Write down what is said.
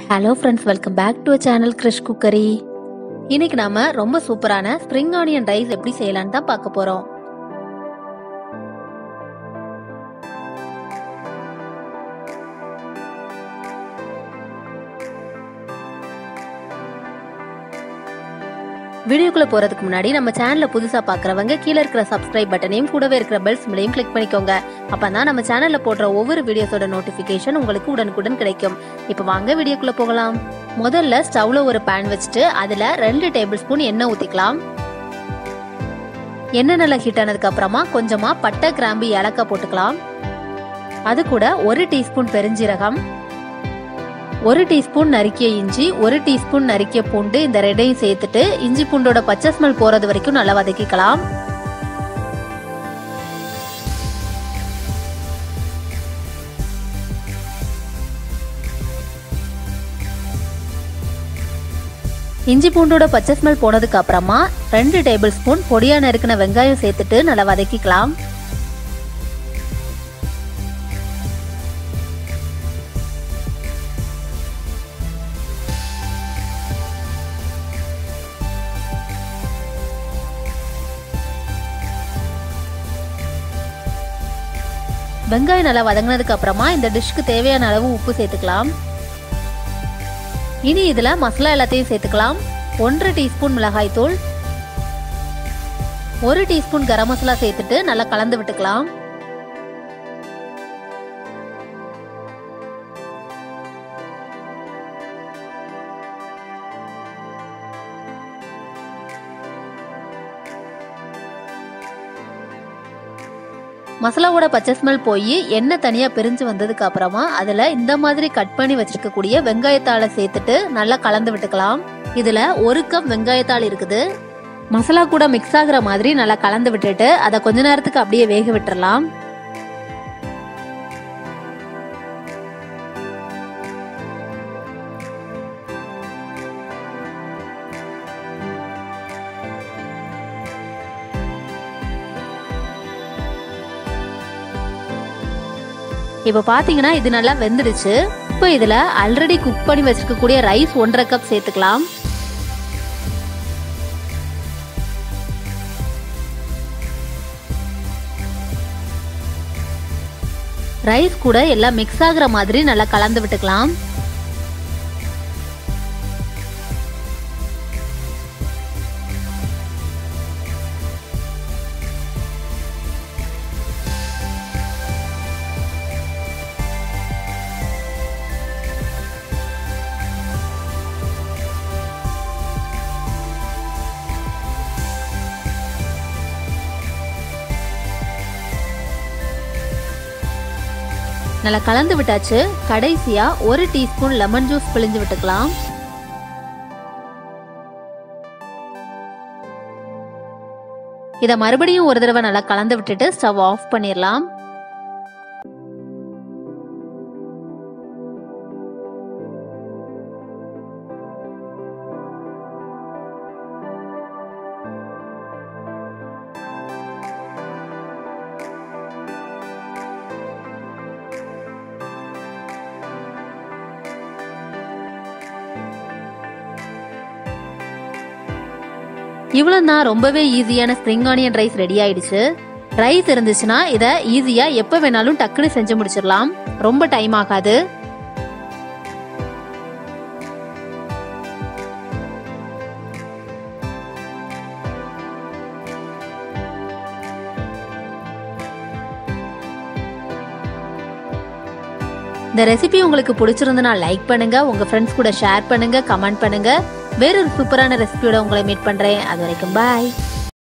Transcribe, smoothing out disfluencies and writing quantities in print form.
Hello friends, welcome back to channel Krish cookery. இன்னைக்கு நாம ரொம்ப சூப்பரான ஸ்ப்ரிங் ஆனியன் ரைஸ் எப்படி செய்யலான்னு தான் பார்க்க போறோம். வீடியோக்குள்ள போறதுக்கு முன்னாடி நம்ம சேனலை புதுசா பாக்குறவங்க கீழே இருக்கிற சப்ஸ்கிரைப் பட்டனையும் கூடவே இருக்கிற பெல் சிம்பலையும் கிளிக் பண்ணிக்கோங்க. அப்பதான் நம்ம சேனல்ல போடுற ஒவ்வொரு வீடியோஸோட நோட்டிபிகேஷன் உங்களுக்கு உடனுக்குடன் கிடைக்கும். இப்ப வாங்க வீடியோக்குள்ள போகலாம். முதல்ல ஸ்டவ்ல ஒரு பேன் வச்சுட்டு அதுல 2 டேபிள் ஸ்பூன் எண்ணெய் ஊத்திக்கலாம். எண்ணெய் நல்லா ஹீட் ஆனதுக்கு அப்புறமா கொஞ்சமா பட்டை, கிராம்பு, ஏலக்காய் போட்டுக்கலாம். அது கூட 1 டீஸ்பூன் பெருஞ்சீரகம், 1 டீஸ்பூன் நறுக்கிய இஞ்சி, 1 டீஸ்பூன் நறுக்கிய பூண்டு, இந்த ரெண்டையும் சேர்த்துட்டு இஞ்சி பூண்டோட பச்சை ஸ்மெல் போறது வரைக்கும் நல்லா வதக்கிக்கலாம். இஞ்சி பூண்டோட பச்சை ஸ்மெல் போனதுக்கு அப்புறமா 2 டேபிள் ஸ்பூன் பொடியா நறுக்கின வெங்காயம் சேர்த்துட்டு நல்லா வதக்கிக்கலாம். வெங்காயம் நல்லா வதங்கினதுக்கு அப்புறமா இந்த டிஷ்க்கு தேவையான அளவு உப்பு சேர்த்துக்கலாம். இனி இதுல மசாலா எல்லாத்தையும் சேர்த்துக்கலாம். 1 டீஸ்பூன் மிளகாய் தூள், 1 டீஸ்பூன் கரம் மசாலா சேர்த்துட்டு நல்லா கலந்து விட்டுக்கலாம். மசாலாவோட பச்சை ஸ்மெல் போய் எண்ணெய் தனியா பிரிஞ்சு வந்ததுக்கு அப்புறமா அதுல இந்த மாதிரி கட் பண்ணி வச்சிருக்கக்கூடிய வெங்காயத்தாளை சேர்த்துட்டு நல்லா கலந்து விட்டுக்கலாம். இதுல 1 கப் வெங்காயத்தாள் இருக்குது. மசாலா கூட மிக்ஸ் ஆகுற மாதிரி நல்லா கலந்து விட்டுட்டு அதை கொஞ்ச நேரத்துக்கு அப்படியே வேக விட்டுறலாம். இப்ப பாத்தீங்கன்னா இது நல்லா வெந்துடுச்சு. இப்போ இதுல ஆல்ரெடி குக் பண்ணி வச்சிருக்கக்கூடிய ரைஸ் 1.5 கப் சேர்த்துக்கலாம். ரைஸ் கூட எல்லாம் மிக்ஸ் ஆகுற மாதிரி நல்லா கலந்து விட்டுக்கலாம். நல்லா கலந்து விட்டாச்சு. கடைசியா 1 டீஸ்பூன் லெமன் ஜூஸ் பிழிஞ்சு விட்டுக்கலாம். இத மறுபடியும் ஒரு தடவை நல்லா கலந்து விட்டுட்டு ஸ்டவ் ஆஃப் பண்ணிடலாம். இவ்வளவுதான், ரொம்பவே ஈஸியான ஸ்ப்ரிங் ஆனியன் ரைஸ் ரெடி ஆயிடுச்சு. ரைஸ் இருந்துச்சுன்னா இத ஈஸியா எப்ப வேணாலும் டக்குன்னு செஞ்சு முடிச்சிடலாம். ரொம்ப டைம் ஆகாது. இந்த ரெசிபி உங்களுக்கு பிடிச்சிருந்தனா லைக் பண்ணுங்க, உங்க ஃப்ரெண்ட்ஸ் கூட ஷேர் பண்ணுங்க, கமெண்ட் பண்ணுங்க. வேறொரு சூப்பரான ரெசிபியோட உங்களை மீட் பண்றேன். அது வரைக்கும் பாய்.